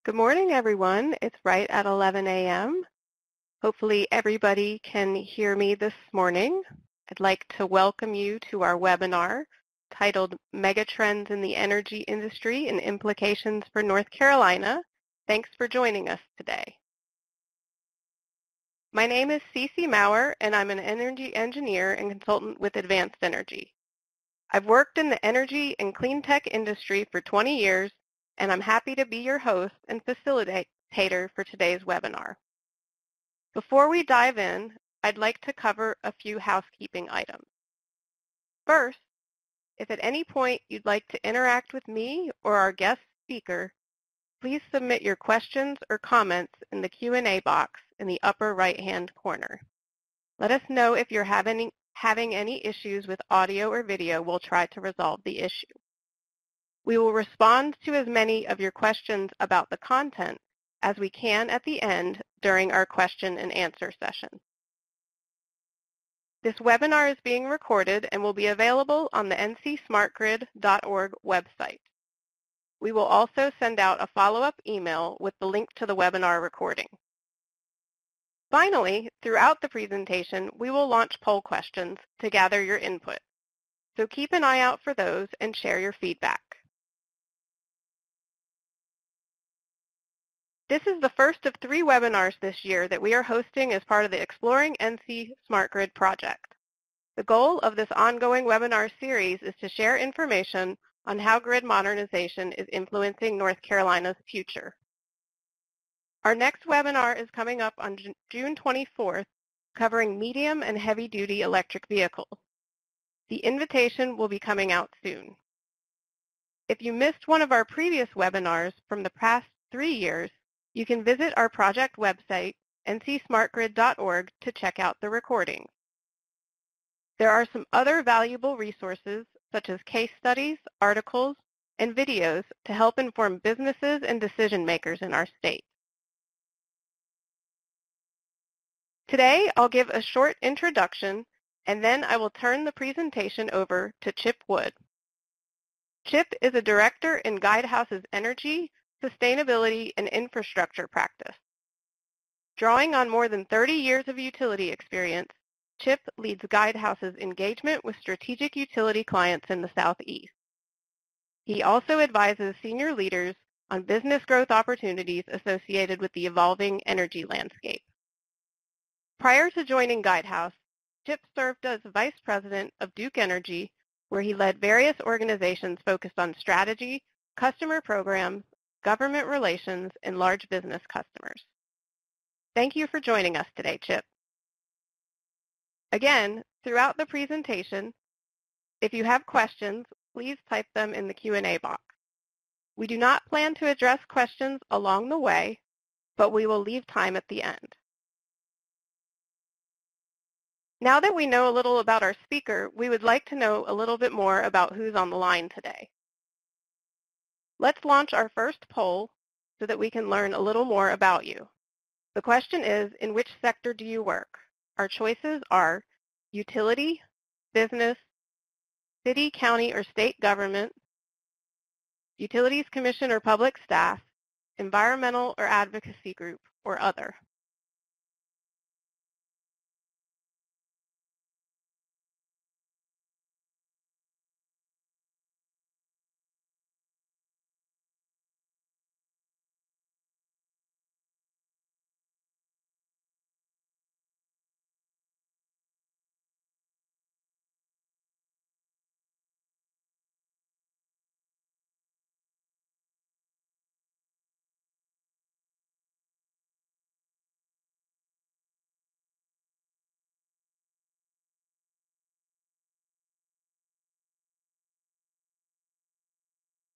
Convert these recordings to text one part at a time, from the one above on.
Good morning, everyone. It's right at 11 a.m. Hopefully everybody can hear me this morning. I'd like to welcome you to our webinar titled Megatrends in the Energy Industry and Implications for North Carolina. Thanks for joining us today. My name is Cece Maurer, and I'm an energy engineer and consultant with Advanced Energy. I've worked in the energy and clean tech industry for 20 years, and I'm happy to be your host and facilitator for today's webinar. Before we dive in, I'd like to cover a few housekeeping items. First, if at any point you'd like to interact with me or our guest speaker, please submit your questions or comments in the Q&A box in the upper right-hand corner. Let us know if you're having any issues with audio or video. We'll try to resolve the issue. We will respond to as many of your questions about the content as we can at the end during our question and answer session. This webinar is being recorded and will be available on the ncsmartgrid.org website. We will also send out a follow-up email with the link to the webinar recording. Finally, throughout the presentation, we will launch poll questions to gather your input. So keep an eye out for those and share your feedback. This is the first of 3 webinars this year that we are hosting as part of the Exploring NC Smart Grid project. The goal of this ongoing webinar series is to share information on how grid modernization is influencing North Carolina's future. Our next webinar is coming up on June 24th, covering medium and heavy-duty electric vehicles. The invitation will be coming out soon. If you missed one of our previous webinars from the past 3 years, you can visit our project website, ncsmartgrid.org, to check out the recordings. There are some other valuable resources, such as case studies, articles, and videos to help inform businesses and decision makers in our state. Today, I'll give a short introduction, and then I will turn the presentation over to Chip Wood. Chip is a director in Guidehouse's Energy, Sustainability, and Infrastructure practice. Drawing on more than 30 years of utility experience, Chip leads Guidehouse's engagement with strategic utility clients in the Southeast. He also advises senior leaders on business growth opportunities associated with the evolving energy landscape. Prior to joining Guidehouse, Chip served as Vice President of Duke Energy, where he led various organizations focused on strategy, customer programs, government relations, and large business customers. Thank you for joining us today, Chip. Again, throughout the presentation, if you have questions, please type them in the Q&A box. We do not plan to address questions along the way, but we will leave time at the end. Now that we know a little about our speaker, we would like to know a little bit more about who's on the line today. Let's launch our first poll so that we can learn a little more about you. The question is, in which sector do you work? Our choices are utility, business, city, county, or state government, utilities commission or public staff, environmental or advocacy group, or other.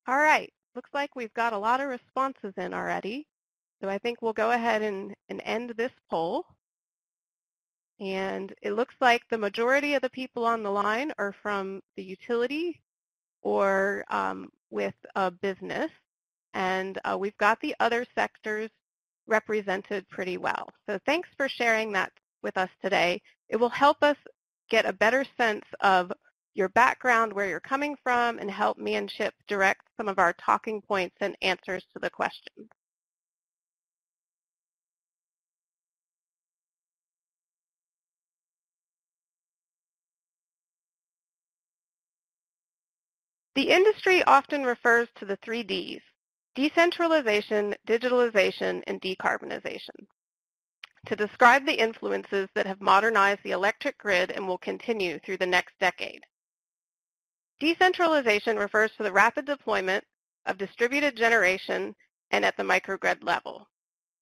All right, looks like we've got a lot of responses in already. So I think we'll go ahead and end this poll. And it looks like the majority of the people on the line are from the utility or with a business. And we've got the other sectors represented pretty well. So thanks for sharing that with us today. It will help us get a better sense of your background, where you're coming from, and help me and Chip direct some of our talking points and answers to the questions. The industry often refers to the 3 Ds: decentralization, digitalization, and decarbonization, to describe the influences that have modernized the electric grid and will continue through the next decade. Decentralization refers to the rapid deployment of distributed generation and at the microgrid level.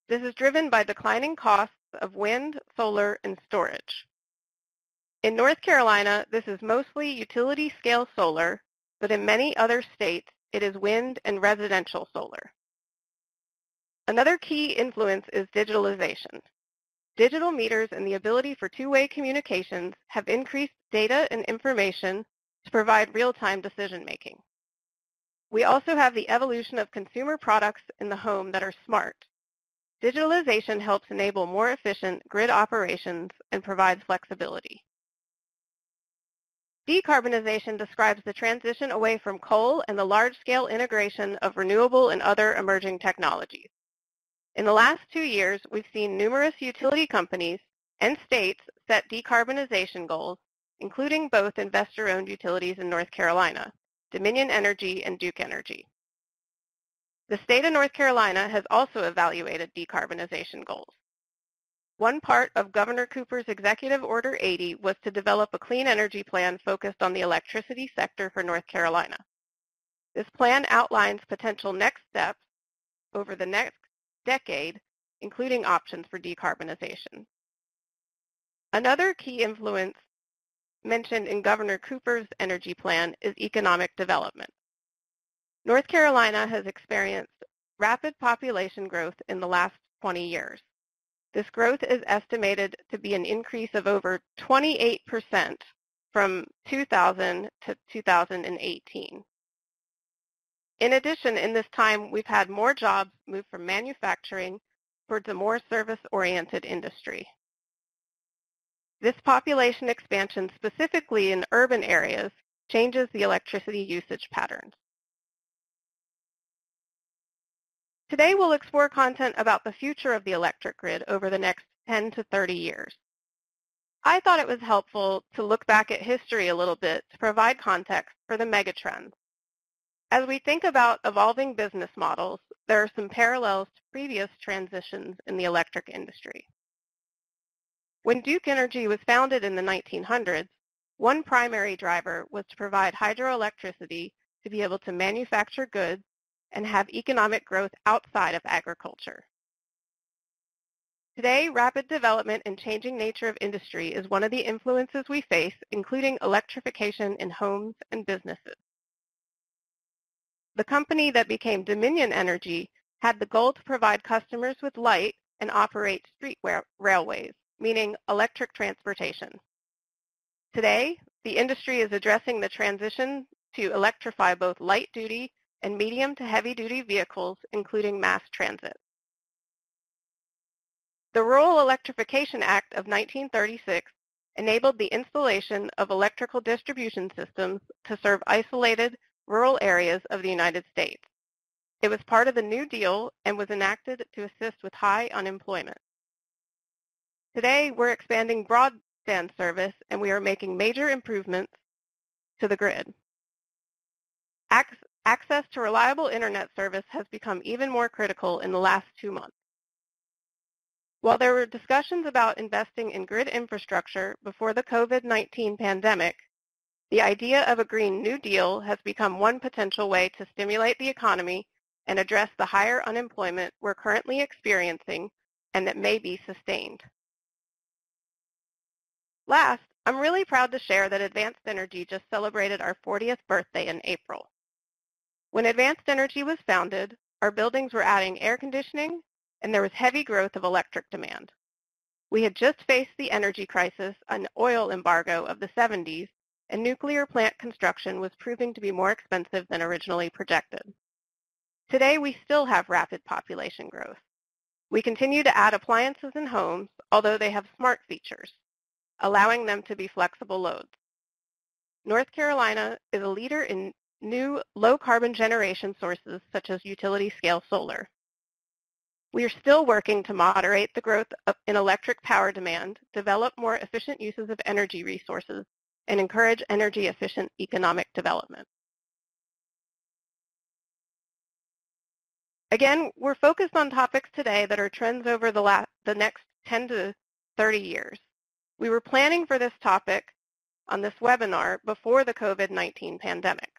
This is driven by declining costs of wind, solar, and storage. In North Carolina, this is mostly utility-scale solar, but in many other states, it is wind and residential solar. Another key influence is digitalization. Digital meters and the ability for two-way communications have increased data and information to provide real-time decision-making. We also have the evolution of consumer products in the home that are smart. Digitalization helps enable more efficient grid operations and provides flexibility. Decarbonization describes the transition away from coal and the large-scale integration of renewable and other emerging technologies. In the last 2 years, we've seen numerous utility companies and states set decarbonization goals, including both investor-owned utilities in North Carolina, Dominion Energy and Duke Energy. The state of North Carolina has also evaluated decarbonization goals. One part of Governor Cooper's Executive Order 80 was to develop a clean energy plan focused on the electricity sector for North Carolina. This plan outlines potential next steps over the next decade, including options for decarbonization. Another key influence mentioned in Governor Cooper's energy plan is economic development. North Carolina has experienced rapid population growth in the last 20 years. This growth is estimated to be an increase of over 28% from 2000 to 2018. In addition, in this time, we've had more jobs move from manufacturing towards a more service-oriented industry. This population expansion, specifically in urban areas, changes the electricity usage patterns. Today, we'll explore content about the future of the electric grid over the next 10 to 30 years. I thought it was helpful to look back at history a little bit to provide context for the megatrends. As we think about evolving business models, there are some parallels to previous transitions in the electric industry. When Duke Energy was founded in the 1900s, one primary driver was to provide hydroelectricity to be able to manufacture goods and have economic growth outside of agriculture. Today, rapid development and changing nature of industry is one of the influences we face, including electrification in homes and businesses. The company that became Dominion Energy had the goal to provide customers with light and operate street railways, meaning electric transportation. Today, the industry is addressing the transition to electrify both light-duty and medium to heavy-duty vehicles, including mass transit. The Rural Electrification Act of 1936 enabled the installation of electrical distribution systems to serve isolated rural areas of the United States. It was part of the New Deal and was enacted to assist with high unemployment. Today, we're expanding broadband service and we are making major improvements to the grid. Access to reliable internet service has become even more critical in the last 2 months. While there were discussions about investing in grid infrastructure before the COVID-19 pandemic, the idea of a Green New Deal has become one potential way to stimulate the economy and address the higher unemployment we're currently experiencing and that may be sustained. Last, I'm really proud to share that Advanced Energy just celebrated our 40th birthday in April. When Advanced Energy was founded, our buildings were adding air conditioning, and there was heavy growth of electric demand. We had just faced the energy crisis, an oil embargo of the 70s, and nuclear plant construction was proving to be more expensive than originally projected. Today, we still have rapid population growth. We continue to add appliances in homes, although they have smart features, allowing them to be flexible loads. North Carolina is a leader in new low-carbon generation sources such as utility-scale solar. We are still working to moderate the growth in electric power demand, develop more efficient uses of energy resources, and encourage energy-efficient economic development. Again, we're focused on topics today that are trends over the next 10 to 30 years. We were planning for this topic on this webinar before the COVID-19 pandemic.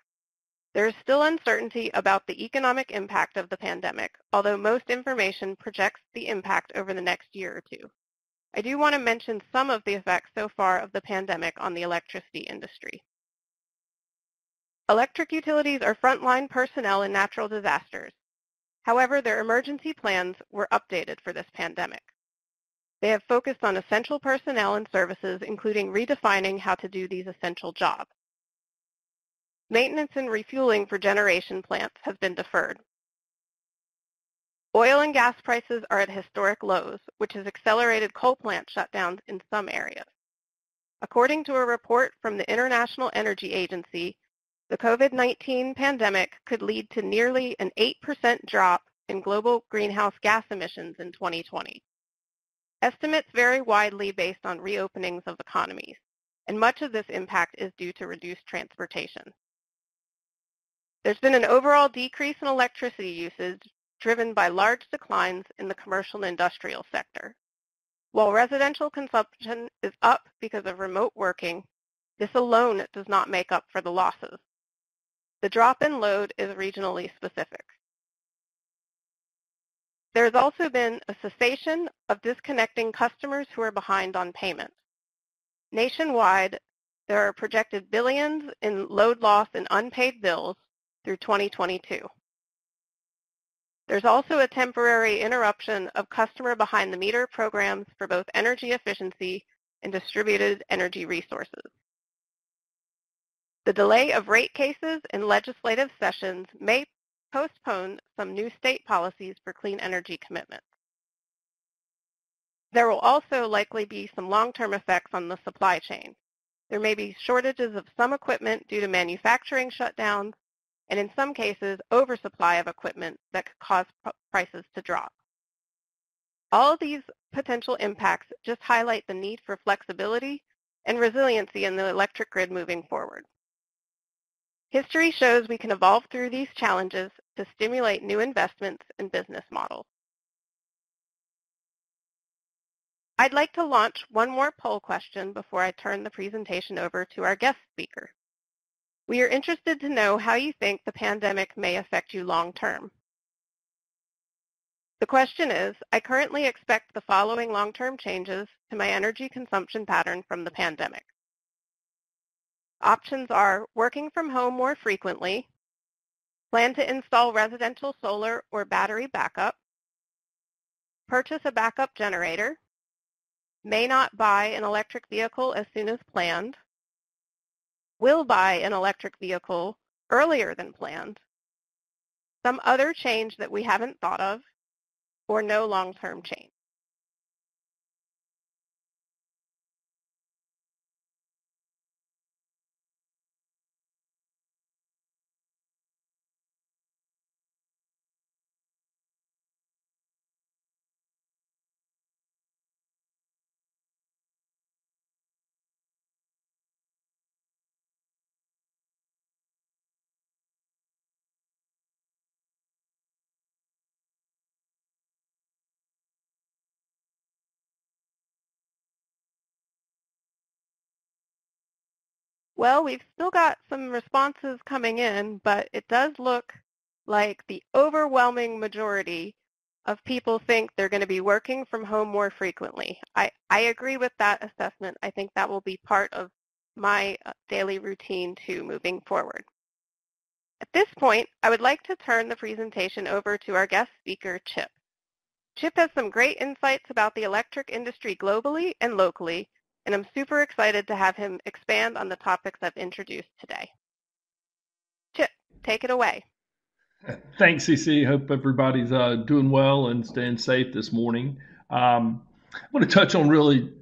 There is still uncertainty about the economic impact of the pandemic, although most information projects the impact over the next year or two. I do want to mention some of the effects so far of the pandemic on the electricity industry. Electric utilities are frontline personnel in natural disasters. However, their emergency plans were updated for this pandemic. They have focused on essential personnel and services, including redefining how to do these essential jobs. Maintenance and refueling for generation plants has been deferred. Oil and gas prices are at historic lows, which has accelerated coal plant shutdowns in some areas. According to a report from the International Energy Agency, the COVID-19 pandemic could lead to nearly an 8% drop in global greenhouse gas emissions in 2020. Estimates vary widely based on reopenings of economies, and much of this impact is due to reduced transportation. There's been an overall decrease in electricity usage driven by large declines in the commercial and industrial sector. While residential consumption is up because of remote working, this alone does not make up for the losses. The drop in load is regionally specific. There has also been a cessation of disconnecting customers who are behind on payment. Nationwide, there are projected billions in load loss and unpaid bills through 2022. There's also a temporary interruption of customer behind-the-meter programs for both energy efficiency and distributed energy resources. The delay of rate cases in legislative sessions may postpone some new state policies for clean energy commitments. There will also likely be some long-term effects on the supply chain. There may be shortages of some equipment due to manufacturing shutdowns, and in some cases, oversupply of equipment that could cause prices to drop. All of these potential impacts just highlight the need for flexibility and resiliency in the electric grid moving forward. History shows we can evolve through these challenges to stimulate new investments and business models. I'd like to launch one more poll question before I turn the presentation over to our guest speaker. We are interested to know how you think the pandemic may affect you long term. The question is, I currently expect the following long-term changes to my energy consumption pattern from the pandemic. Options are working from home more frequently, plan to install residential solar or battery backup, purchase a backup generator, may not buy an electric vehicle as soon as planned, will buy an electric vehicle earlier than planned, some other change that we haven't thought of, or no long-term change. Well, we've still got some responses coming in, but it does look like the overwhelming majority of people think they're going to be working from home more frequently. I agree with that assessment. I think that will be part of my daily routine too moving forward. At this point, I would like to turn the presentation over to our guest speaker, Chip. Chip has some great insights about the electric industry globally and locally, and I'm super excited to have him expand on the topics I've introduced today. Chip, take it away. Thanks, CC. Hope everybody's doing well and staying safe this morning. I want to touch on really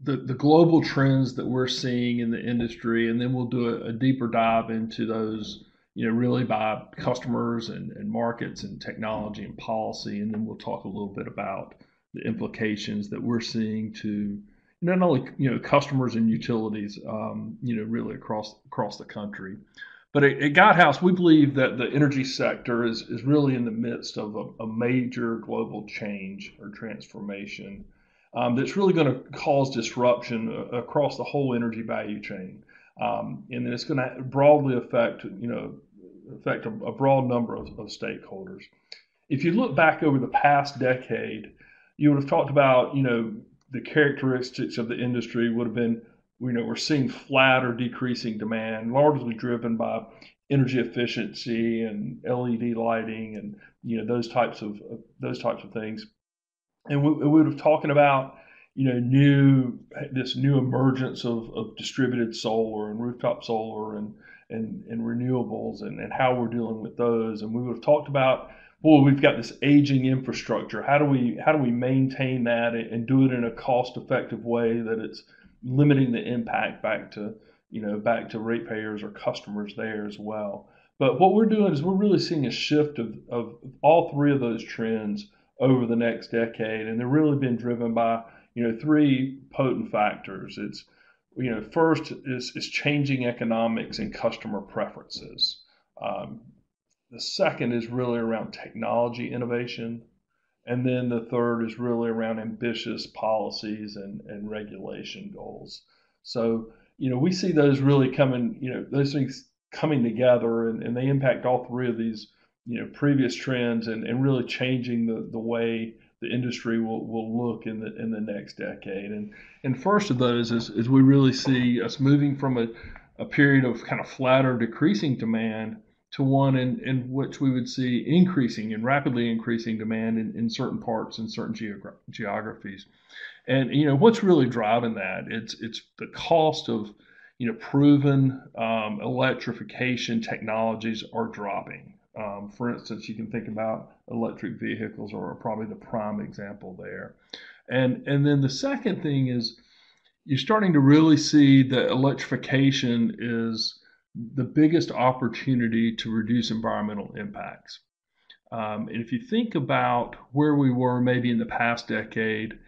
the global trends that we're seeing in the industry, and then we'll do a deeper dive into those, really by customers and markets and technology and policy, and then we'll talk a little bit about the implications that we're seeing to not only customers and utilities, really across the country. But at Guidehouse, we believe that the energy sector is really in the midst of a major global change or transformation that's really going to cause disruption across the whole energy value chain. And it's going to broadly affect, a broad number of stakeholders. If you look back over the past decade, you would have talked about, the characteristics of the industry would have been, we're seeing flat or decreasing demand, largely driven by energy efficiency and LED lighting and those types of things. And we would have talking about this new emergence of distributed solar and rooftop solar and renewables and how we're dealing with those. And we would have talked about, well, we've got this aging infrastructure. How do we maintain that and do it in a cost effective way that it's limiting the impact back to ratepayers or customers there as well. But what we're doing is we're really seeing a shift of all three of those trends over the next decade, and they're really been driven by three potent factors. It's first is changing economics and customer preferences. The second is really around technology innovation. And then the third is really around ambitious policies and regulation goals. So, we see those really those things coming together and they impact all three of these, previous trends and really changing the way the industry will look in the next decade. And first of those is we really see us moving from a period of kind of flat or decreasing demand to one in which we would see increasing and rapidly increasing demand in certain parts and certain geographies. And what's really driving that? It's the cost of proven electrification technologies are dropping. For instance, you can think about electric vehicles are probably the prime example there. And then the second thing is you're starting to really see that electrification is the biggest opportunity to reduce environmental impacts. And if you think about where we were maybe in the past decade,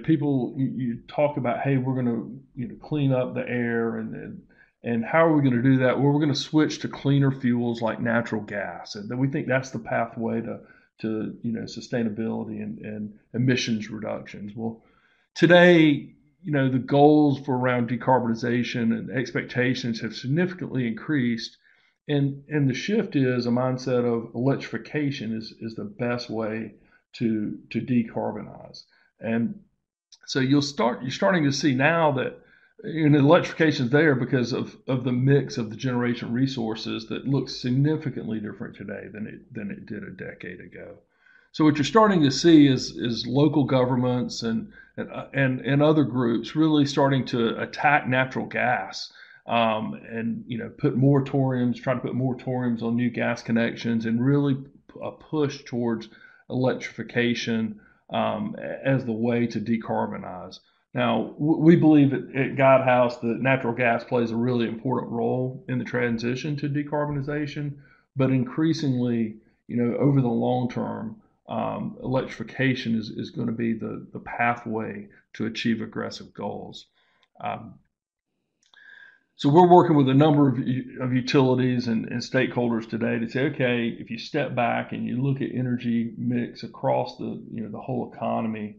people you talk about, hey, we're going to clean up the air and how are we going to do that? Well, we're going to switch to cleaner fuels like natural gas, and then we think that's the pathway to sustainability and emissions reductions. Well, today, the goals for around decarbonization and expectations have significantly increased. And the shift is a mindset of electrification is the best way to decarbonize. And so you're starting to see now that electrification is there because of the mix of the generation resources that looks significantly different today than it did a decade ago. So what you're starting to see is local governments and other groups really starting to attack natural gas and put moratoriums, try to put moratoriums on new gas connections, and really a push towards electrification as the way to decarbonize. Now, we believe at Guidehouse that natural gas plays a really important role in the transition to decarbonization, but increasingly, over the long term, electrification is going to be the pathway to achieve aggressive goals. So we're working with a number of utilities and stakeholders today to say, okay, if you step back and you look at energy mix across the whole economy,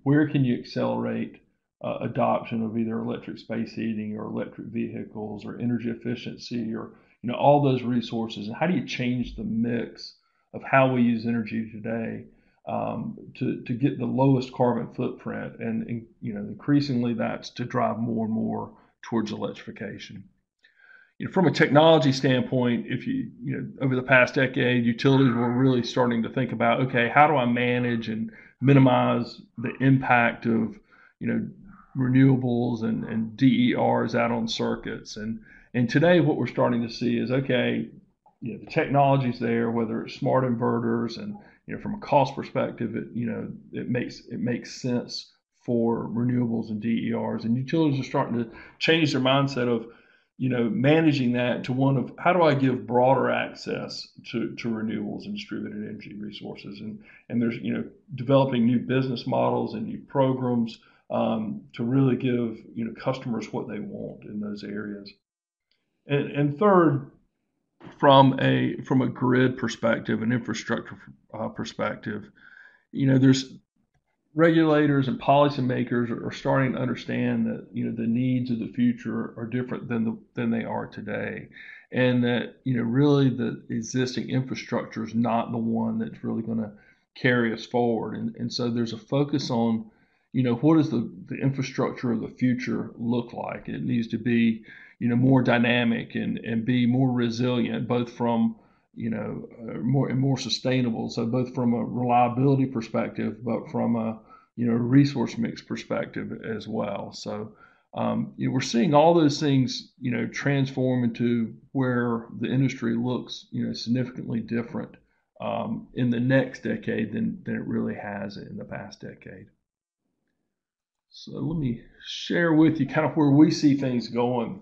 where can you accelerate adoption of either electric space heating or electric vehicles or energy efficiency or all those resources, and how do you change the mix of how we use energy today to get the lowest carbon footprint, and increasingly that's to drive more and more towards electrification. From a technology standpoint, if over the past decade, utilities were really starting to think about, okay, how do I manage and minimize the impact of renewables and DERs out on circuits, and today what we're starting to see is, okay, the technology's there, whether it's smart inverters, and from a cost perspective, it makes sense for renewables and DERs, and utilities are starting to change their mindset of managing that to one of how do I give broader access to renewables and distributed energy resources, and there's developing new business models and new programs to really give customers what they want in those areas. And third, from a grid perspective, an infrastructure perspective, there's regulators and policymakers are starting to understand that the needs of the future are different than they are today, and that really the existing infrastructure is not the one that's really going to carry us forward, and so there's a focus on what does the infrastructure of the future look like. It needs to be more dynamic and be more resilient, both from more sustainable. So both from a reliability perspective, but from a resource mix perspective as well. So we're seeing all those things transform into where the industry looks significantly different in the next decade than it really has in the past decade. So let me share with you kind of where we see things going.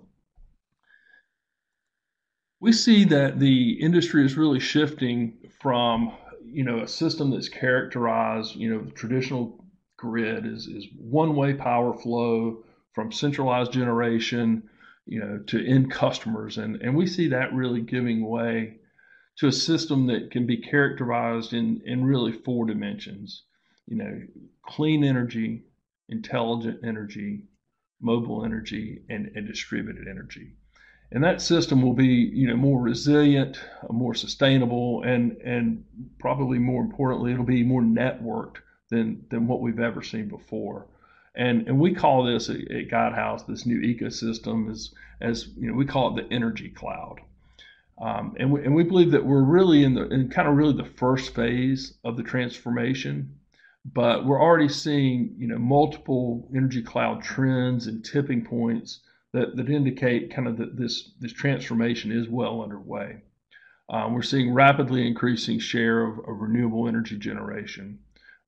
We see that the industry is really shifting from a system that's characterized, the traditional grid is one-way power flow from centralized generation to end customers, and we see that really giving way to a system that can be characterized in really four dimensions. Clean energy, intelligent energy, mobile energy, and distributed energy. And that system will be more resilient, more sustainable, and probably more importantly, it'll be more networked than what we've ever seen before. And we call this at Guidehouse, this new ecosystem, as we call it the energy cloud. And we believe that we're really in kind of really the first phase of the transformation, but we're already seeing multiple energy cloud trends and tipping points that indicate kind of that this transformation is well underway. We're seeing rapidly increasing share of renewable energy generation.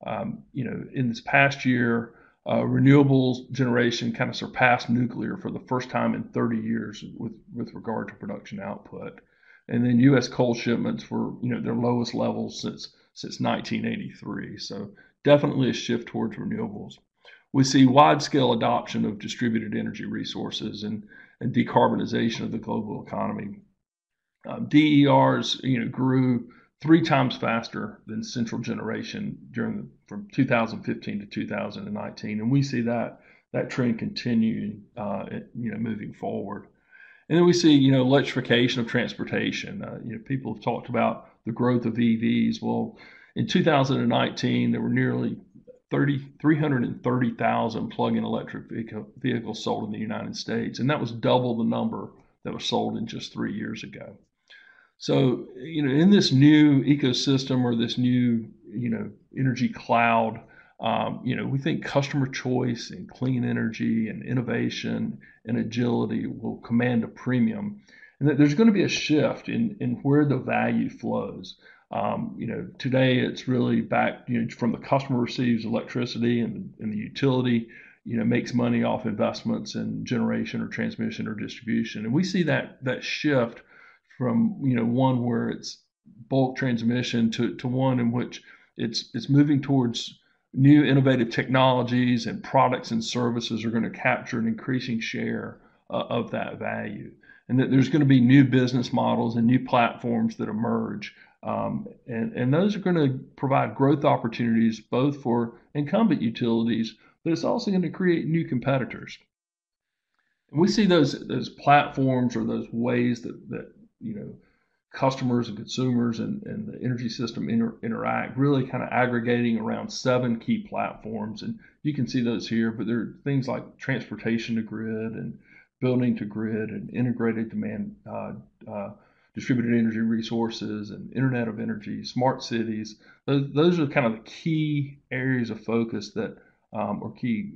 In this past year, renewables generation kind of surpassed nuclear for the first time in 30 years with regard to production output. And then U.S. coal shipments were their lowest levels since 1983. So definitely a shift towards renewables. We see wide-scale adoption of distributed energy resources and decarbonization of the global economy. DERs, grew 3 times faster than central generation from 2015 to 2019, and we see that trend continuing, moving forward. And then we see, electrification of transportation. People have talked about the growth of EVs. Well, in 2019, there were nearly 330,000 plug-in electric vehicles sold in the United States, and that was double the number that was sold in just 3 years ago. So, in this new ecosystem or this new, energy cloud, we think customer choice and clean energy and innovation and agility will command a premium, and that there's going to be a shift in where the value flows. Today it's really back, from the customer receives electricity and the utility, makes money off investments in generation or transmission or distribution. And we see that shift from, one where it's bulk transmission to one in which it's moving towards new innovative technologies, and products and services are going to capture an increasing share of that value. And that there's going to be new business models and new platforms that emerge. And those are going to provide growth opportunities both for incumbent utilities, but it's also going to create new competitors. And we see those platforms or those ways that customers and consumers and the energy system interact, really kind of aggregating around 7 key platforms. And you can see those here, but there are things like transportation to grid and building to grid and integrated demand, distributed energy resources and Internet of Energy, smart cities. Those are kind of the key areas of focus that or key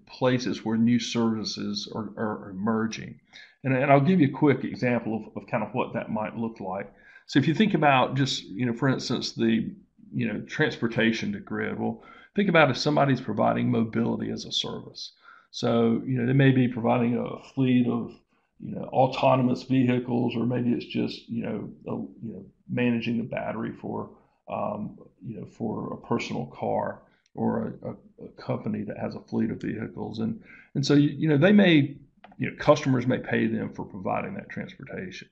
places where new services are emerging. And I'll give you a quick example of kind of what that might look like. So if you think about just, for instance, the, transportation to grid, well, think about if somebody's providing mobility as a service. So, they may be providing a fleet of, autonomous vehicles, or maybe it's just, managing the battery for, for a personal car, or a company that has a fleet of vehicles. And so, they may customers may pay them for providing that transportation.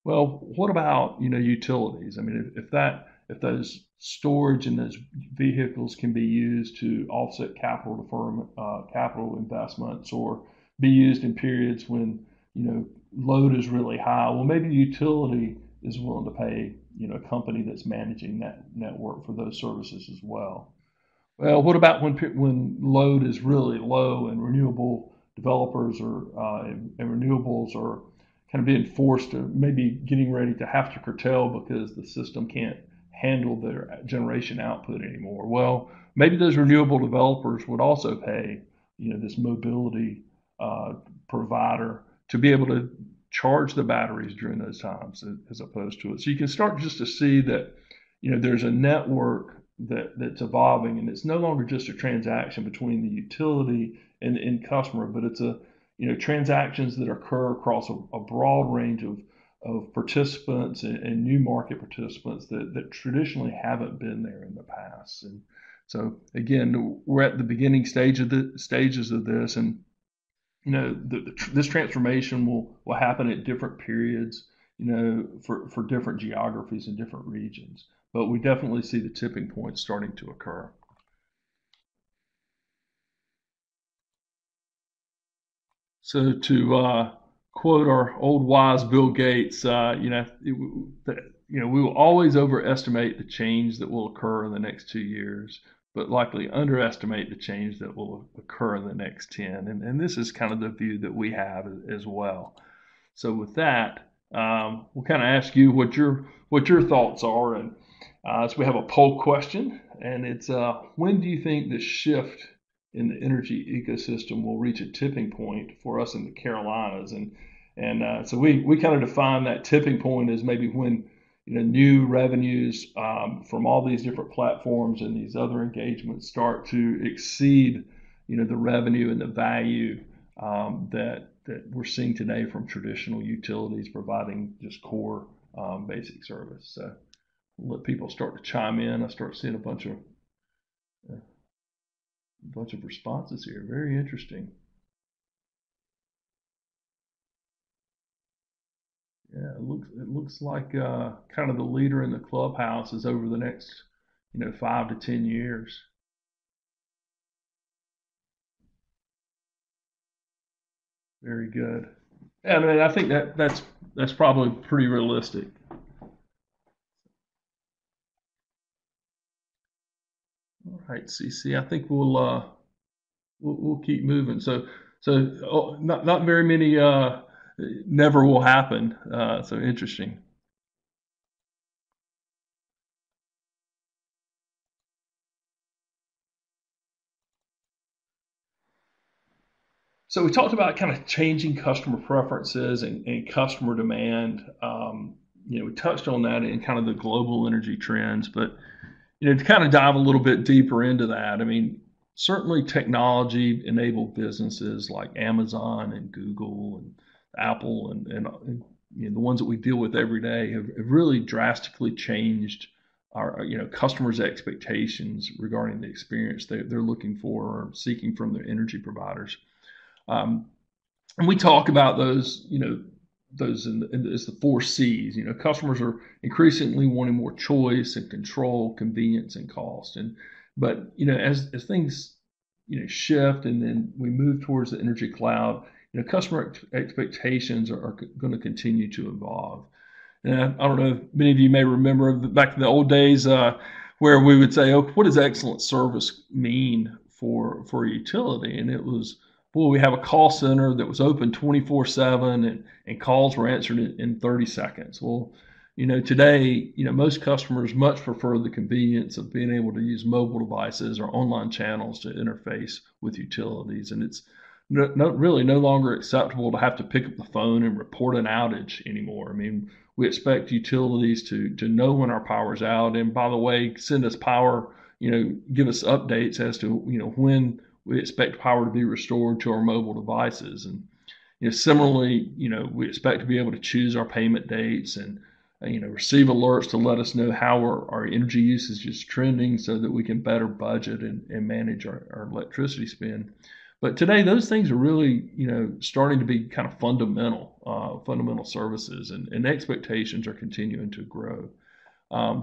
Well, what about utilities? I mean, if those storage and those vehicles can be used to offset capital deferment, capital investments, or be used in periods when load is really high. Well, maybe the utility is willing to pay a company that's managing that network for those services as well. Well, what about when load is really low and renewable developers and renewables are kind of being forced to maybe getting ready to have to curtail because the system can't handle their generation output anymore? Well, maybe those renewable developers would also pay this mobility provider to be able to charge the batteries during those times as opposed to it. So you can start just to see that there's a network that's evolving, and it's no longer just a transaction between the utility and the end customer, but it's transactions that occur across a broad range of participants and new market participants that traditionally haven't been there in the past. And so again, we're at the beginning stages of this, and this transformation will happen at different periods, for different geographies and different regions. But we definitely see the tipping point starting to occur. So to quote our old wise Bill Gates, we will always overestimate the change that will occur in the next 2 years, but likely underestimate the change that will occur in the next 10. And this is kind of the view that we have as well. So with that, we'll kind of ask you what your thoughts are. And so we have a poll question, and it's when do you think the shift in the energy ecosystem will reach a tipping point for us in the Carolinas? And so we kind of define that tipping point as maybe when new revenues from all these different platforms and these other engagements start to exceed the revenue and the value that we're seeing today from traditional utilities providing just core basic service. So let people start to chime in. I start seeing a bunch of responses here. Very interesting. Yeah, it looks like kind of the leader in the clubhouse is over the next 5 to 10 years. Very good. Yeah, I mean, I think that's probably pretty realistic. All right, CC. I think we'll keep moving. So not very many never will happen. So interesting. So we talked about kind of changing customer preferences and customer demand. We touched on that in kind of the global energy trends, but to kind of dive a little bit deeper into that, I mean, certainly technology enabled businesses like Amazon and Google and Apple and the ones that we deal with every day have really drastically changed our customers' expectations regarding the experience they're looking for or seeking from their energy providers. And we talk about those, those as the 4 C's. Customers are increasingly wanting more choice and control, convenience, and cost. But as things shift and then we move towards the energy cloud, customer expectations are going to continue to evolve. And I don't know if many of you may remember back in the old days where we would say, "Oh, what does excellent service mean for a utility?" And it was, well, we have a call center that was open 24/7 and calls were answered in 30 seconds. Well, today, most customers much prefer the convenience of being able to use mobile devices or online channels to interface with utilities. And it's really no longer acceptable to have to pick up the phone and report an outage anymore. I mean, we expect utilities to know when our power's out, and by the way, send us power, give us updates as to, when we expect power to be restored to our mobile devices. And similarly, we expect to be able to choose our payment dates and receive alerts to let us know how our energy usage is trending so that we can better budget and manage our electricity spend. But today, those things are really, starting to be kind of fundamental services, and expectations are continuing to grow.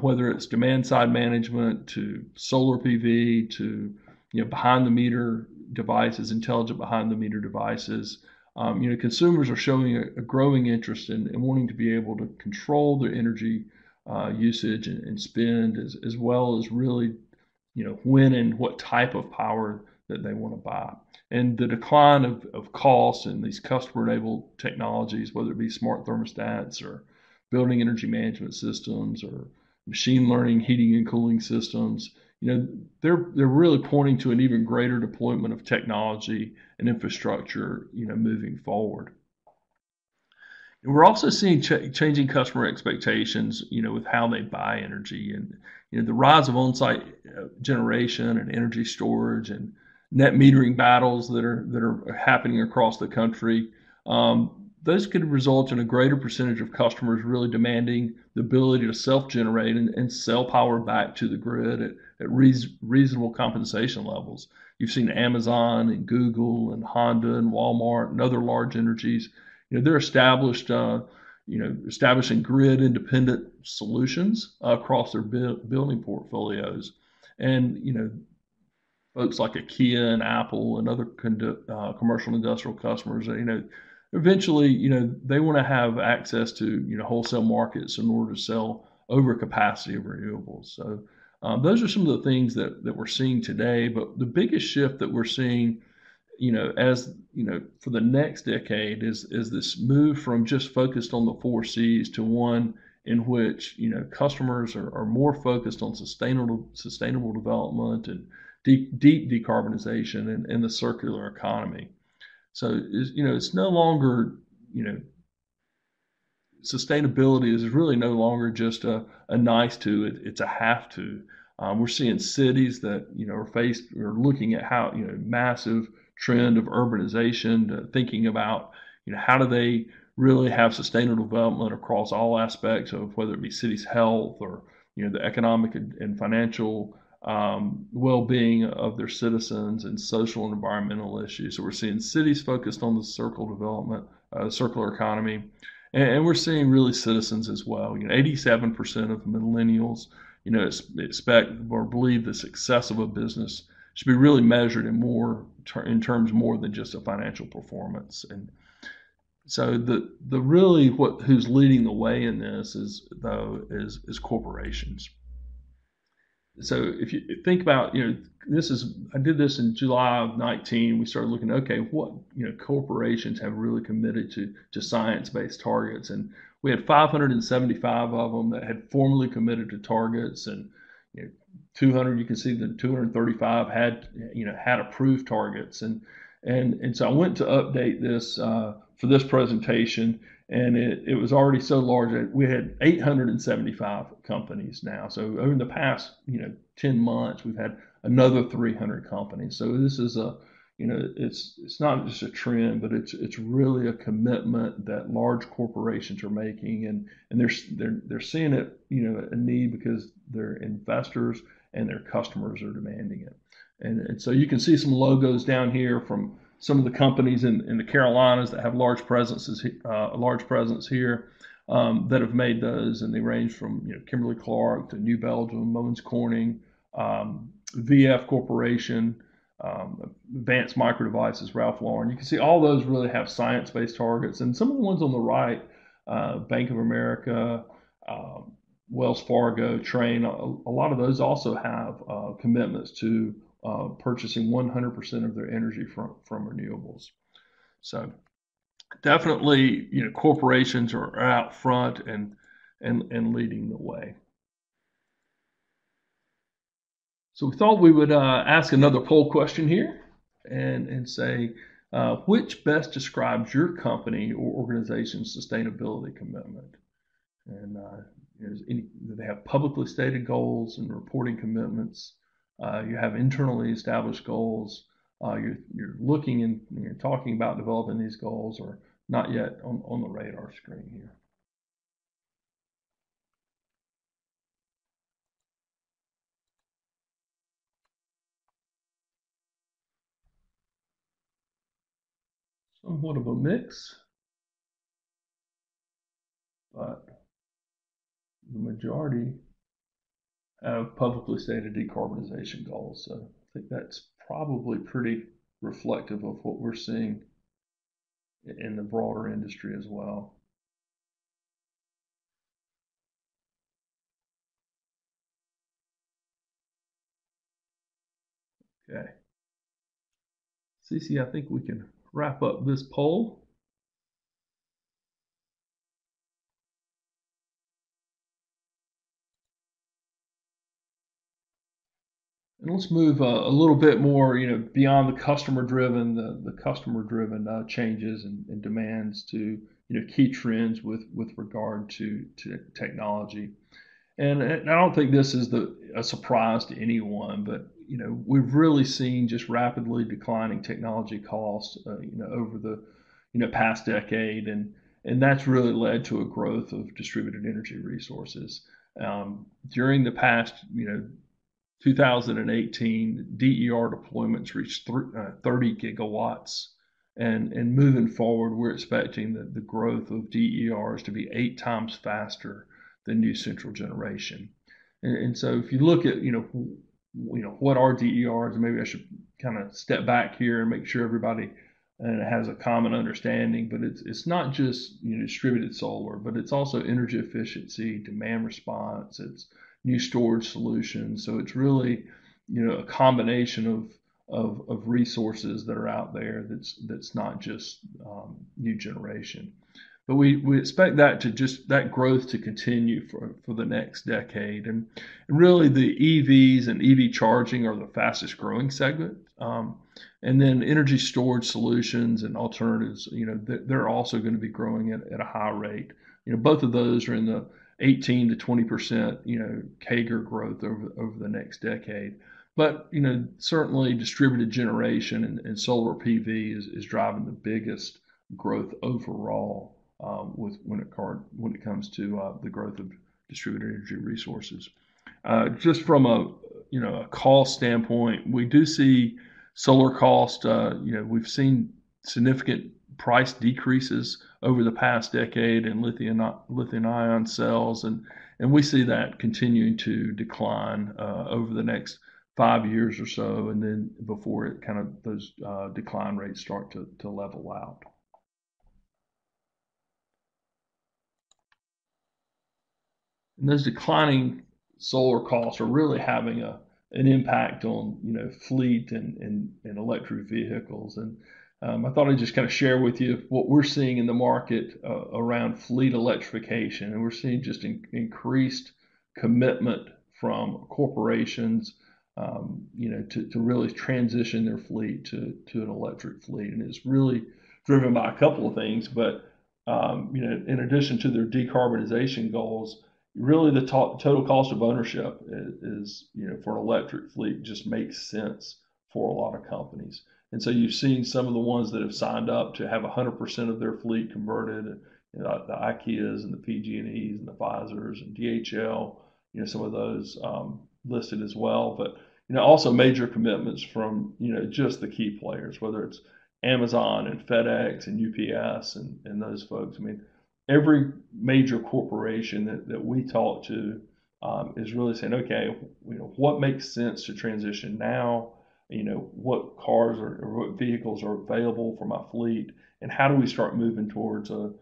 Whether it's demand side management to solar PV to behind the meter devices, intelligent behind the meter devices. Consumers are showing a growing interest in wanting to be able to control their energy usage and spend, as well as really when and what type of power that they want to buy. And the decline of costs and these customer enabled technologies, whether it be smart thermostats or building energy management systems or machine learning heating and cooling systems, they're really pointing to an even greater deployment of technology and infrastructure, moving forward. And we're also seeing changing customer expectations, with how they buy energy, and the rise of on-site generation and energy storage and net metering battles that are happening across the country. Those could result in a greater percentage of customers really demanding the ability to self-generate and sell power back to the grid at reasonable compensation levels. You've seen Amazon and Google and Honda and Walmart and other large energies. They're establishing grid independent solutions across their building portfolios. And, folks like IKEA and Apple and other commercial industrial customers, eventually, they want to have access to, wholesale markets in order to sell overcapacity of renewables. So those are some of the things that we're seeing today. But the biggest shift that we're seeing, as for the next decade is this move from just focused on the 4 C's to one in which customers are more focused on sustainable development and deep decarbonization and the circular economy. So it's no longer sustainability is really no longer just a nice to, it's a have to. We're seeing cities that are looking at how massive trend of urbanization, thinking about how do they really have sustainable development across all aspects of whether it be cities' health or the economic and financial well-being of their citizens and social and environmental issues. So we're seeing cities focused on the circular economy, and we're seeing really citizens as well. 87% of millennials expect or believe the success of a business should be really measured in terms more than just a financial performance. And so the really who's leading the way in this is corporations. So if you think about, I did this in July of 19. We started looking, okay, what corporations have really committed to science-based targets, and we had 575 of them that had formally committed to targets, and 200. You can see that 235 had approved targets, and so I went to update this for this presentation. And it was already so large that we had 875 companies now. So over the past 10 months, we've had another 300 companies. So this is it's not just a trend, but it's really a commitment that large corporations are making, and they're seeing it a need because their investors and their customers are demanding it. And so you can see some logos down here from some of the companies in the Carolinas that have large presence here that have made those, and they range from Kimberly-Clark to New Belgium, Owens Corning, VF Corporation, Advanced Micro Devices, Ralph Lauren. You can see all those really have science-based targets, and some of the ones on the right, Bank of America, Wells Fargo, Train, a lot of those also have commitments to purchasing 100% of their energy from renewables. So definitely, corporations are out front and leading the way. So we thought we would ask another poll question here and say, which best describes your company or organization's sustainability commitment? And do they have publicly stated goals and reporting commitments? You have internally established goals. You're looking and you're talking about developing these goals, or not yet on the radar screen here. somewhat of a mix, but the majority have publicly stated decarbonization goals. So I think that's probably pretty reflective of what we're seeing in the broader industry as well. Okay. Cece, I think we can wrap up this poll. And let's move a little bit more, beyond the customer-driven, the customer-driven changes and demands to, key trends with regard to technology. And I don't think this is a surprise to anyone, but we've really seen just rapidly declining technology costs, over the past decade, and that's really led to a growth of distributed energy resources. During the past, 2018, DER deployments reached 30 gigawatts. And moving forward, we're expecting that the growth of DERs to be 8 times faster than new central generation. And so if you look at, what are DERs, and maybe I should kind of step back here and make sure everybody has a common understanding, but it's not just distributed solar, but it's also energy efficiency, demand response, it's new storage solutions. So it's really, a combination of resources that are out there that's not just new generation. But we expect that growth to continue for the next decade. And really the EVs and EV charging are the fastest growing segment. And then energy storage solutions and alternatives, they're also going to be growing at a high rate. Both of those are in the 18 to 20%, CAGR growth over the next decade. But, certainly distributed generation and solar PV is driving the biggest growth overall when it comes to the growth of distributed energy resources. Just from a cost standpoint, we do see solar cost. We've seen significant price decreases over the past decade in lithium ion cells, and we see that continuing to decline over the next 5 years or so, and then before it kind of those decline rates start to level out. And those declining solar costs are really having an impact on fleet and electric vehicles. And I thought I'd just kind of share with you what we're seeing in the market around fleet electrification, and we're seeing just increased commitment from corporations, to really transition their fleet to an electric fleet, and it's really driven by a couple of things. But in addition to their decarbonization goals, really the total cost of ownership is for an electric fleet just makes sense for a lot of companies. And so you've seen some of the ones that have signed up to have 100% of their fleet converted, the IKEAs and the PG&Es and the Pfizers and DHL, some of those listed as well. But also major commitments from just the key players, whether it's Amazon and FedEx and UPS and those folks. I mean, every major corporation that we talk to is really saying, okay, what makes sense to transition now? What cars or what vehicles are available for my fleet, and how do we start moving towards a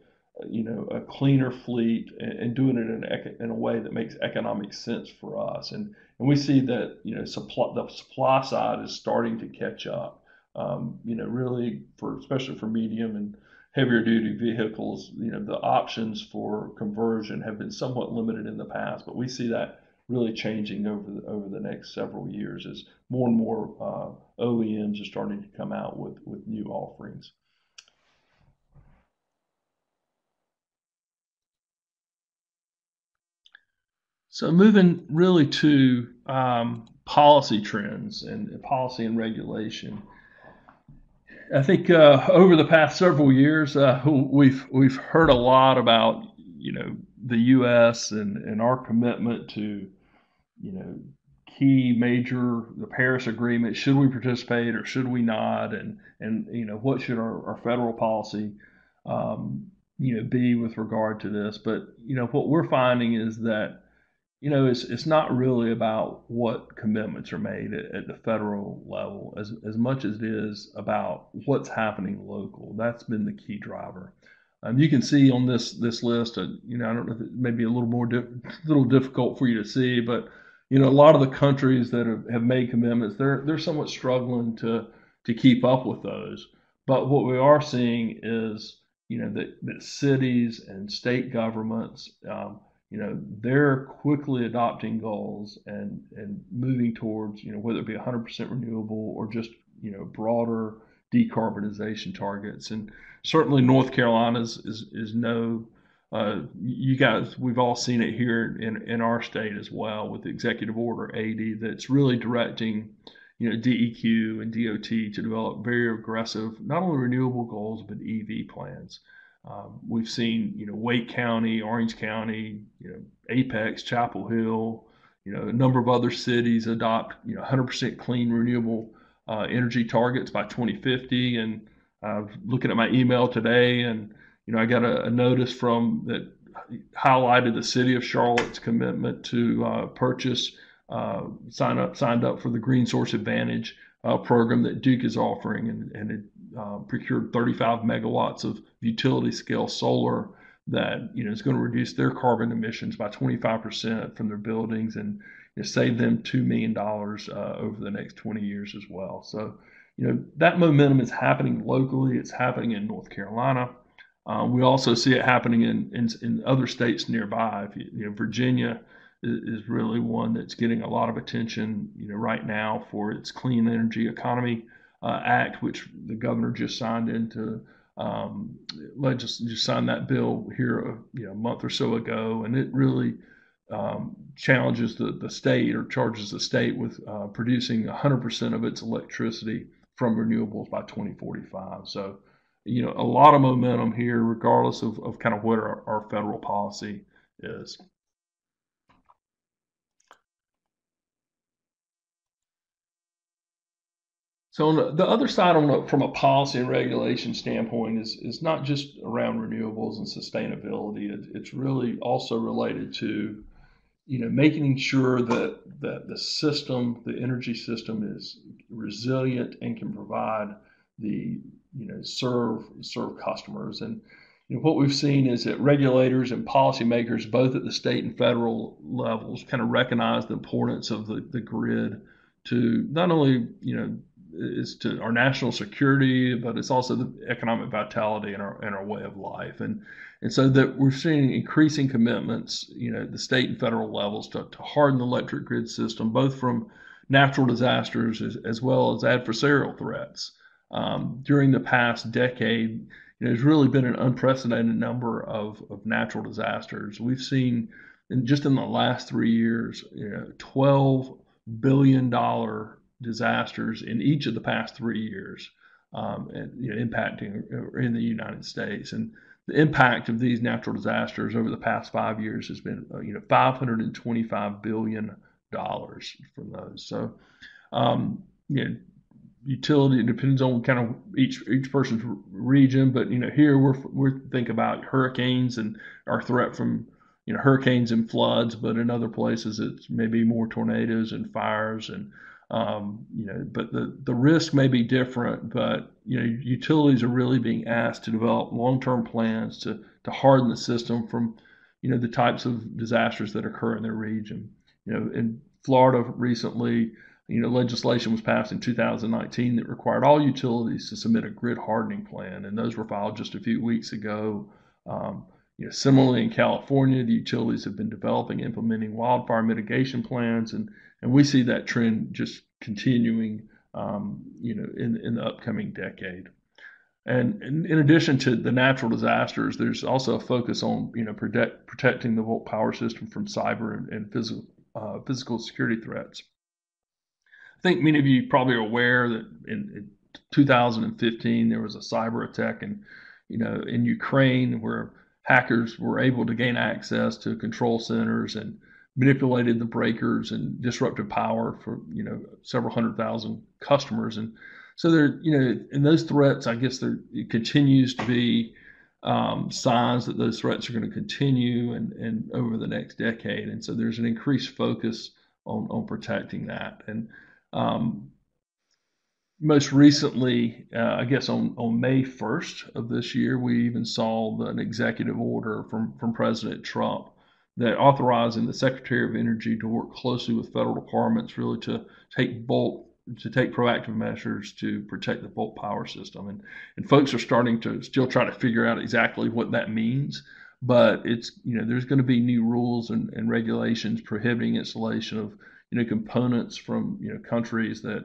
cleaner fleet and doing it in a way that makes economic sense for us. And we see that the supply side is starting to catch up. Really especially for medium and heavier duty vehicles, the options for conversion have been somewhat limited in the past, but we see that really changing over the next several years as more and more OEMs are starting to come out with new offerings. So moving really to policy trends and policy and regulation. I think over the past several years, we've heard a lot about the U.S. and our commitment to key major, the Paris Agreement. Should we participate or should we not? And what should our federal policy be with regard to this? But what we're finding is that it's not really about what commitments are made at the federal level as much as it is about what's happening local. That's been the key driver. You can see on this list, I don't know if it may be a little little difficult for you to see, but a lot of the countries that have made commitments, they're somewhat struggling to keep up with those. But what we are seeing is that cities and state governments, they're quickly adopting goals and moving towards whether it be 100% renewable or just broader decarbonization targets. And certainly North Carolina is no, you guys, we've all seen it here in our state as well with the Executive Order 80 that's really directing DEQ and DOT to develop very aggressive, not only renewable goals, but EV plans. We've seen, Wake County, Orange County, Apex, Chapel Hill, a number of other cities adopt, 100% clean renewable energy targets by 2050. And looking at my email today, and I got a notice from that highlighted the city of Charlotte's commitment to purchase, signed up for the Green Source Advantage program that Duke is offering, and it procured 35 megawatts of utility scale solar that is going to reduce their carbon emissions by 25% from their buildings and save them $2 million over the next 20 years as well. So that momentum is happening locally. It's happening in North Carolina. We also see it happening in other states nearby. Virginia is really one that's getting a lot of attention right now for its Clean Energy Economy Act, which the governor just signed into just signed that bill here a month or so ago, and it really challenges the state, or charges the state with producing 100% of its electricity from renewables by 2045. So a lot of momentum here, regardless of kind of what our federal policy is. So on the other side, from a policy and regulation standpoint, is not just around renewables and sustainability. It's really also related to making sure that the energy system is resilient and can provide the serve customers. And what we've seen is that regulators and policymakers, both at the state and federal levels, kind of recognize the importance of the grid to not only is to our national security, but it's also the economic vitality in our way of life. And so that we're seeing increasing commitments, at the state and federal levels to harden the electric grid system, both from natural disasters as well as adversarial threats. During the past decade, there's really been an unprecedented number of natural disasters. We've seen, just in the last 3 years, $12 billion disasters in each of the past 3 years, impacting in the United States. And the impact of these natural disasters over the past 5 years has been, $525 billion from those. So, utility, it depends on kind of each person's region, but here we're thinking about hurricanes and our threat from hurricanes and floods, but in other places it's maybe more tornadoes and fires and but the risk may be different, but utilities are really being asked to develop long-term plans to harden the system from the types of disasters that occur in their region. In Florida recently, legislation was passed in 2019 that required all utilities to submit a grid hardening plan, and those were filed just a few weeks ago. Similarly, in California, the utilities have been developing and implementing wildfire mitigation plans, and we see that trend just continuing, in the upcoming decade. And in addition to the natural disasters, there's also a focus on protecting the power system from cyber and physical security threats. I think many of you probably are aware that in 2015 there was a cyber attack in Ukraine where hackers were able to gain access to control centers and manipulated the breakers and disrupted power for several 100,000 customers. And so there, and those threats, I guess it continues to be signs that those threats are going to continue and over the next decade. And so there's an increased focus on protecting that. And most recently, I guess on May 1st of this year, we even saw an executive order from President Trump that authorizing the Secretary of Energy to work closely with federal departments really to take proactive measures to protect the bulk power system. And folks are starting to still try to figure out exactly what that means. But it's, there's going to be new rules and regulations prohibiting installation of components from countries that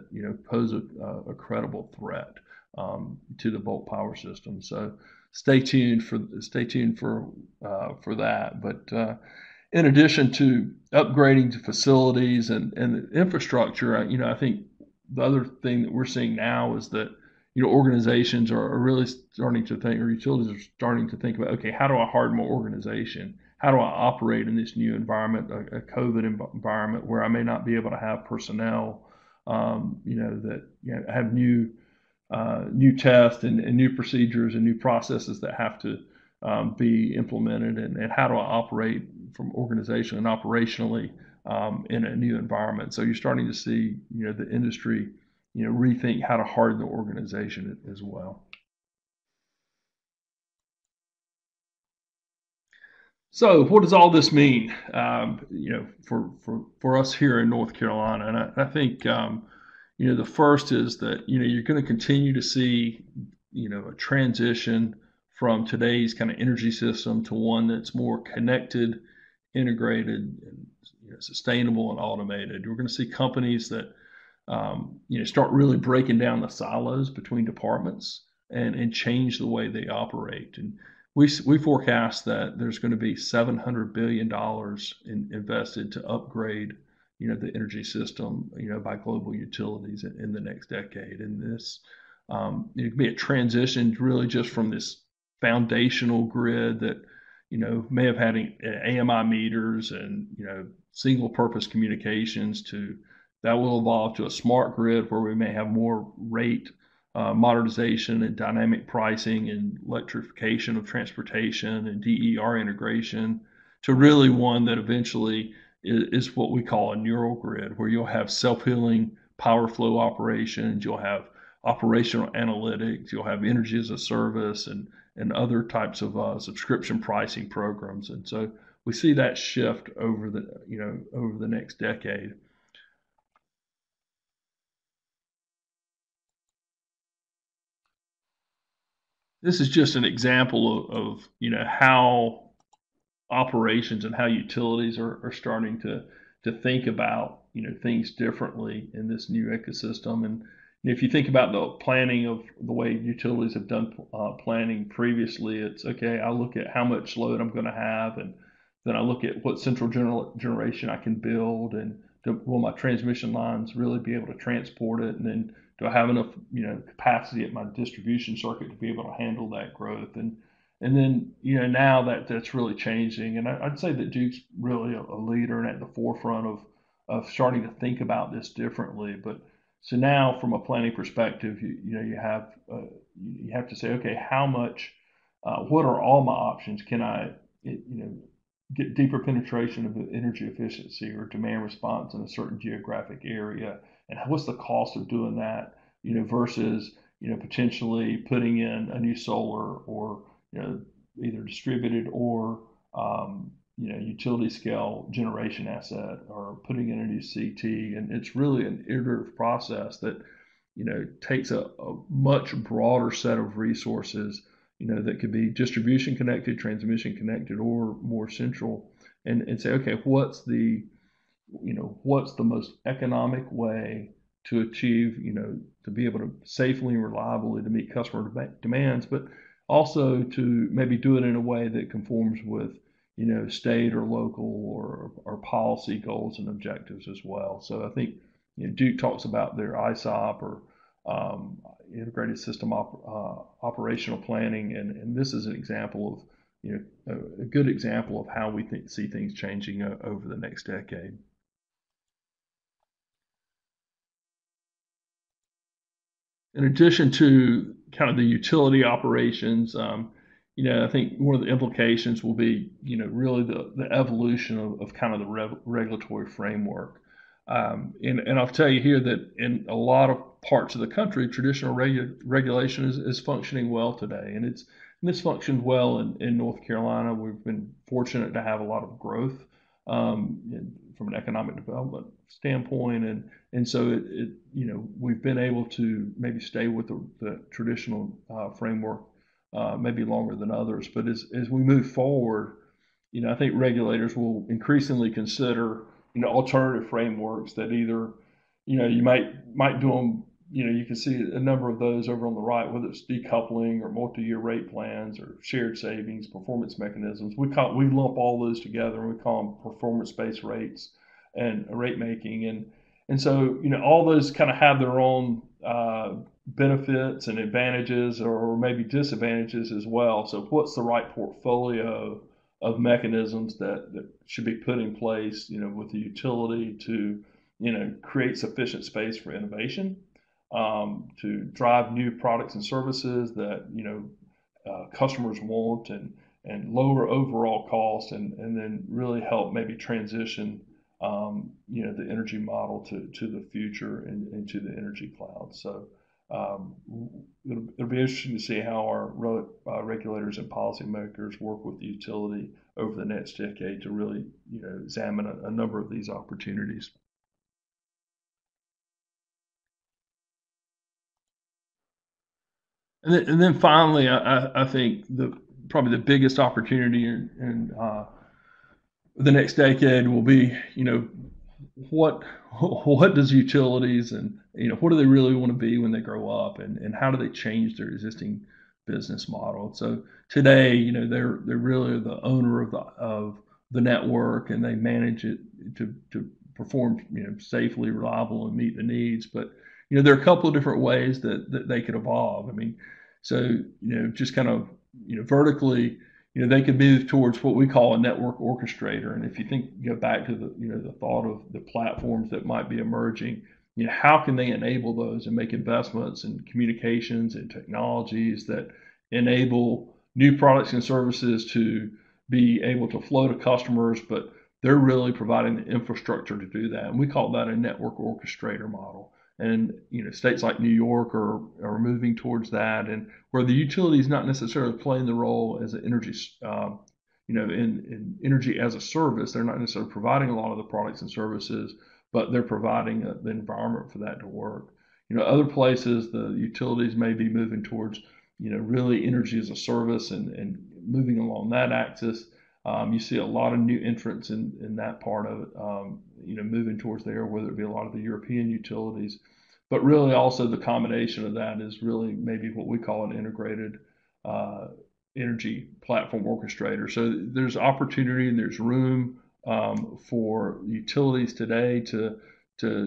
pose a credible threat to the bulk power system. So stay tuned for that. But in addition to upgrading to facilities and the infrastructure, I think the other thing that we're seeing now is that organizations are really starting to think, or utilities are starting to think about, okay, how do I harden my organization? How do I operate in this new environment, a COVID environment where I may not be able to have personnel, that have new tests and new procedures and new processes that have to be implemented, and how do I operate from organization and operationally in a new environment? So you're starting to see the industry rethink how to harden the organization as well. So what does all this mean, for us here in North Carolina? And I think, the first is that, you're going to continue to see, a transition from today's kind of energy system to one that's more connected, integrated, and sustainable and automated. We're going to see companies that, start really breaking down the silos between departments and change the way they operate. And we forecast that there's going to be $700 billion invested to upgrade, the energy system, by global utilities in the next decade. And this, it could be a transition really just from this foundational grid that, may have had AMI meters and, single purpose communications that will evolve to a smart grid where we may have more rate modernization and dynamic pricing and electrification of transportation and DER integration, to really one that eventually is what we call a neural grid, where you'll have self-healing power flow operations, you'll have operational analytics, you'll have energy as a service, and other types of subscription pricing programs. And so we see that shift over the next decade. This is just an example of how operations and how utilities are starting to think about things differently in this new ecosystem. And if you think about the planning of the way utilities have done planning previously, it's okay, I look at how much load I'm going to have, and then I look at what central generation I can build, and will my transmission lines really be able to transport it, and then do I have enough capacity at my distribution circuit to be able to handle that growth? And then now that's really changing, and I'd say that Duke's really a leader and at the forefront of starting to think about this differently. But so now, from a planning perspective, you have to say, okay, how much? What are all my options? Can I get deeper penetration of energy efficiency or demand response in a certain geographic area, and what's the cost of doing that? Versus potentially putting in a new solar or either distributed or utility scale generation asset, or putting in a new CT. And it's really an iterative process that takes a much broader set of resources, that could be distribution connected, transmission connected, or more central, and say, okay, what's the most economic way to achieve, to be able to safely and reliably to meet customer demands, but also to maybe do it in a way that conforms with, state or local or policy goals and objectives as well. So I think Duke talks about their ISOP, or integrated system operational planning, and this is an example a good example of how we see things changing over the next decade. In addition to kind of the utility operations, I think one of the implications will be, really the evolution of kind of the regulatory framework. And I'll tell you here that in a lot of parts of the country, traditional regulation is functioning well today, and it's functioned well in North Carolina. We've been fortunate to have a lot of growth from an economic development standpoint, and so we've been able to maybe stay with the traditional framework maybe longer than others. But as we move forward, I think regulators will increasingly consider alternative frameworks that either you might do them. You can see a number of those over on the right, whether it's decoupling or multi-year rate plans or shared savings, performance mechanisms. We lump all those together and we call them performance-based rates and rate making. And so all those kind of have their own benefits and advantages or maybe disadvantages as well. So what's the right portfolio of mechanisms that should be put in place, with the utility to, create sufficient space for innovation, to drive new products and services that, customers want and lower overall costs and then really help maybe transition, the energy model to the future and to the energy cloud. So it'll be interesting to see how our regulators and policymakers work with the utility over the next decade to really, examine a number of these opportunities. And then finally, I think probably the biggest opportunity in the next decade will be, what does utilities and what do they really want to be when they grow up, and how do they change their existing business model? So today, they're really the owner of the network, and they manage it to perform safely, reliable, and meet the needs. But there are a couple of different ways that they could evolve. I mean, so just kind of vertically, they could move towards what we call a network orchestrator. And if you go back to the thought of the platforms that might be emerging, how can they enable those and make investments in communications and technologies that enable new products and services to be able to flow to customers, but they're really providing the infrastructure to do that. And we call that a network orchestrator model. And states like New York are moving towards that, and where the utility is not necessarily playing the role as an energy, in energy as a service. They're not necessarily providing a lot of the products and services, but they're providing the environment for that to work. Other places the utilities may be moving towards, really energy as a service and moving along that axis. You see a lot of new entrants in that part of it, moving towards there, whether it be a lot of the European utilities, but really also the combination of that is really maybe what we call an integrated energy platform orchestrator. So there's opportunity and there's room for utilities today to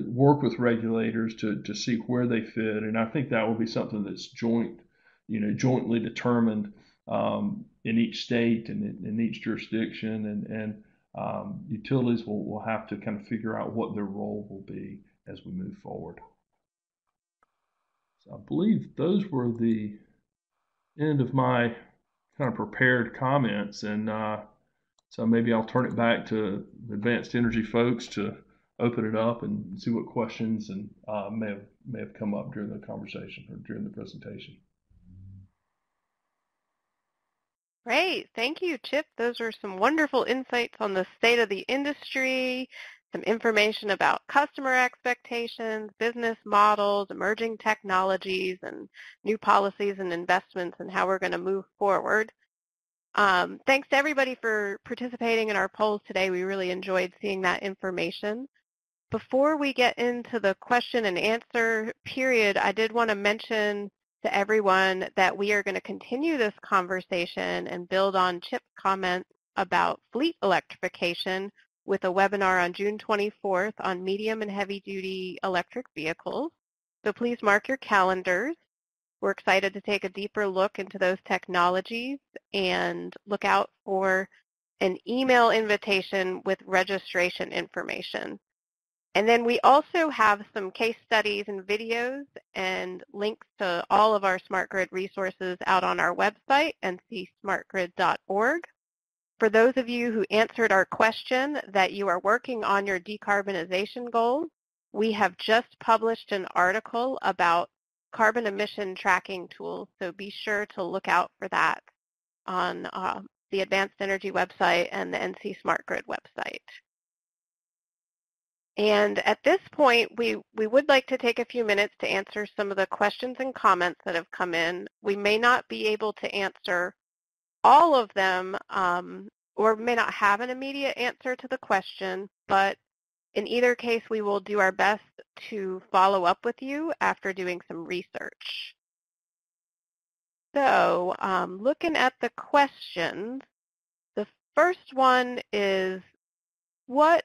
work with regulators to see where they fit, and I think that will be something that's jointly determined in each state and in each jurisdiction, and utilities will have to kind of figure out what their role will be as we move forward. So I believe those were the end of my kind of prepared comments, and so maybe I'll turn it back to the advanced energy folks to open it up and see what questions and may have come up during the conversation or during the presentation. Great. Thank you, Chip. Those are some wonderful insights on the state of the industry, some information about customer expectations, business models, emerging technologies, and new policies and investments and how we're going to move forward. Thanks to everybody for participating in our polls today. We really enjoyed seeing that information. Before we get into the question and answer period, I did want to mention to everyone that we are going to continue this conversation and build on Chip's comments about fleet electrification with a webinar on June 24th on medium and heavy duty electric vehicles. So please mark your calendars. We're excited to take a deeper look into those technologies and look out for an email invitation with registration information. And then we also have some case studies and videos and links to all of our smart grid resources out on our website, ncsmartgrid.org. For those of you who answered our question that you are working on your decarbonization goals, we have just published an article about carbon emission tracking tools, so be sure to look out for that on the Advanced Energy website and the NC Smart Grid website. And at this point, we would like to take a few minutes to answer some of the questions and comments that have come in. We may not be able to answer all of them or may not have an immediate answer to the question, but in either case, we will do our best to follow up with you after doing some research. So looking at the questions, the first one is, what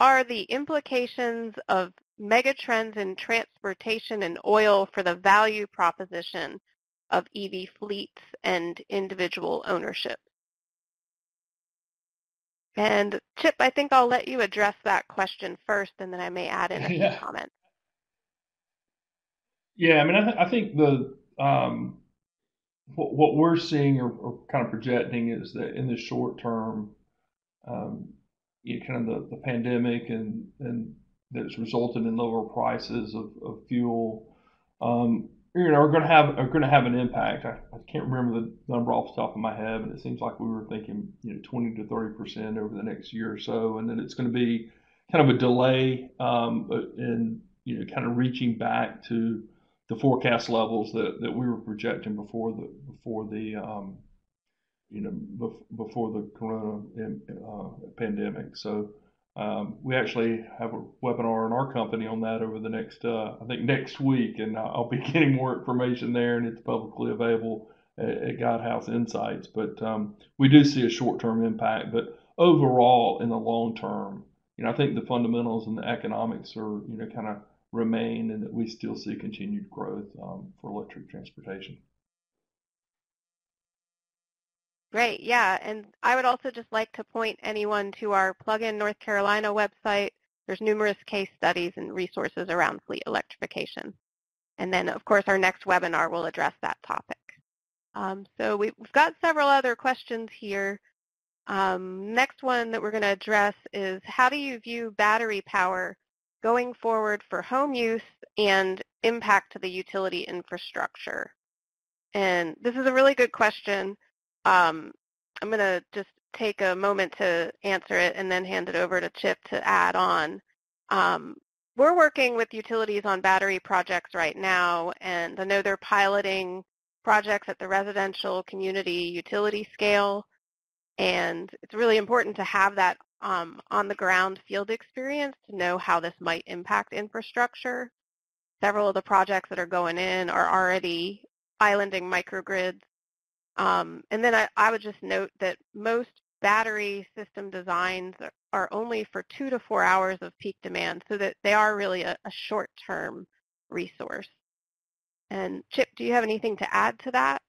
are the implications of megatrends in transportation and oil for the value proposition of EV fleets and individual ownership? And Chip, I think I'll let you address that question first, and then I may add in a few comments. Yeah, I mean, I think the what we're seeing or kind of projecting is that in the short term, kind of the pandemic and that's resulted in lower prices of fuel, are going to have an impact. I can't remember the number off the top of my head, but it seems like we were thinking 20 to 30% over the next year or so, and then it's going to be kind of a delay in kind of reaching back to the forecast levels that we were projecting before the before the corona pandemic. So we actually have a webinar in our company on that over the next, I think next week, and I'll be getting more information there, and it's publicly available at Guidehouse Insights. But we do see a short-term impact, but overall, in the long term, I think the fundamentals and the economics are, kind of remain, and that we still see continued growth for electric transportation. Great, yeah, and I would also just like to point anyone to our Plug-in North Carolina website. There's numerous case studies and resources around fleet electrification. And then, of course, our next webinar will address that topic. So we've got several other questions here. Next one that we're going to address is, how do you view battery power going forward for home use and impact to the utility infrastructure? And this is a really good question. I'm going to just take a moment to answer it and then hand it over to Chip to add on. We're working with utilities on battery projects right now, and I know they're piloting projects at the residential community utility scale, and it's really important to have that on-the-ground field experience to know how this might impact infrastructure. Several of the projects that are going in are already islanding microgrids. And then I would just note that most battery system designs are only for 2 to 4 hours of peak demand, so that they are really a short-term resource. And Chip, do you have anything to add to that?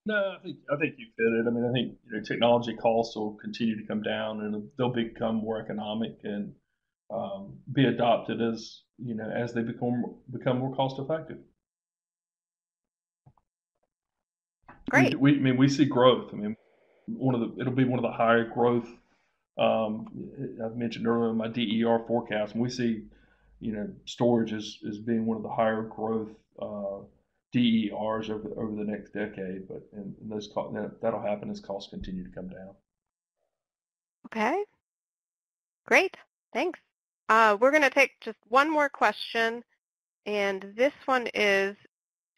No, I think you fit it. I mean, I think technology costs will continue to come down, and they'll become more economic and be adopted as as they become more cost effective. Great. I mean, we see growth. I mean, it'll be one of the higher growth. I've mentioned earlier in my DER forecast, and we see, storage as being one of the higher growth DERs over the next decade. But and those that'll happen as costs continue to come down. Okay. Great. Thanks. We're going to take just one more question, and this one is,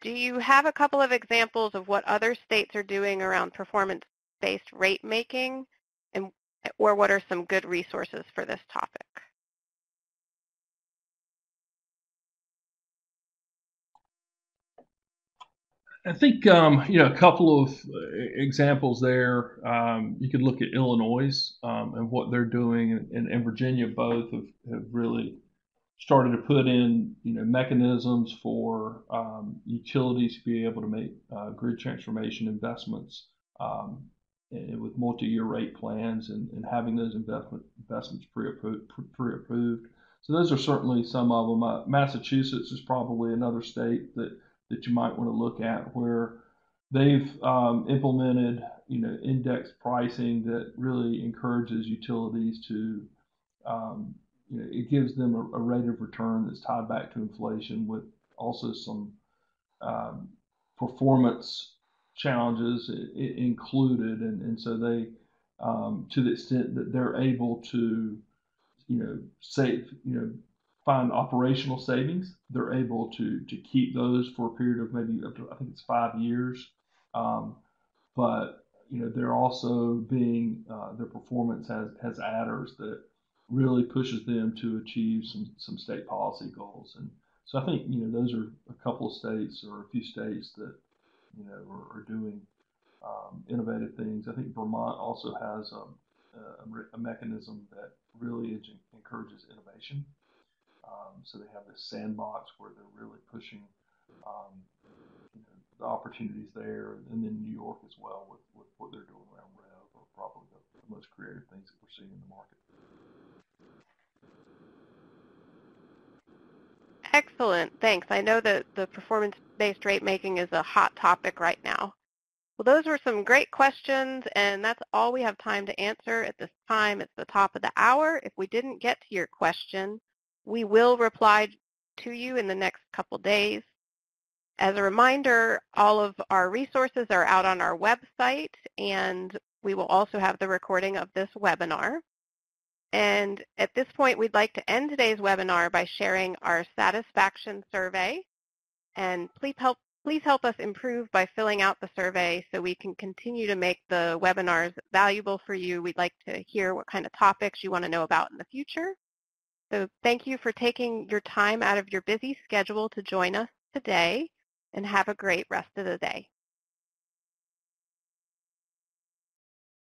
do you have a couple of examples of what other states are doing around performance-based rate making, or what are some good resources for this topic? I think a couple of examples there. You could look at Illinois and what they're doing, and Virginia both have really started to put in, mechanisms for utilities to be able to make grid transformation investments, and with multi-year rate plans, and having those investments pre-approved. So those are certainly some of them. Massachusetts is probably another state that you might want to look at, where they've implemented, index pricing that really encourages utilities to, it gives them a rate of return that's tied back to inflation, with also some um, performance challenges included. And so they, to the extent that they're able to, save, find operational savings, they're able to keep those for a period of maybe up to, I think it's 5 years. Um, but they're also being, their performance has adders that really pushes them to achieve some state policy goals. And so I think those are a couple of states, or a few states, that are doing innovative things. I think Vermont also has a mechanism that really encourages innovation. So they have this sandbox where they're really pushing, um, the opportunities there. And then New York as well, with what they're doing around Rev, are probably the most creative things that we're seeing in the market. Excellent. Thanks. I know that the performance-based rate making is a hot topic right now. Well, those were some great questions, and that's all we have time to answer at this time. It's the top of the hour. If we didn't get to your question, we will reply to you in the next couple days. As a reminder, all of our resources are out on our website, and we will also have the recording of this webinar. And at this point, we'd like to end today's webinar by sharing our satisfaction survey. And please help us improve by filling out the survey so we can continue to make the webinars valuable for you. We'd like to hear what kind of topics you want to know about in the future. So thank you for taking your time out of your busy schedule to join us today, and have a great rest of the day.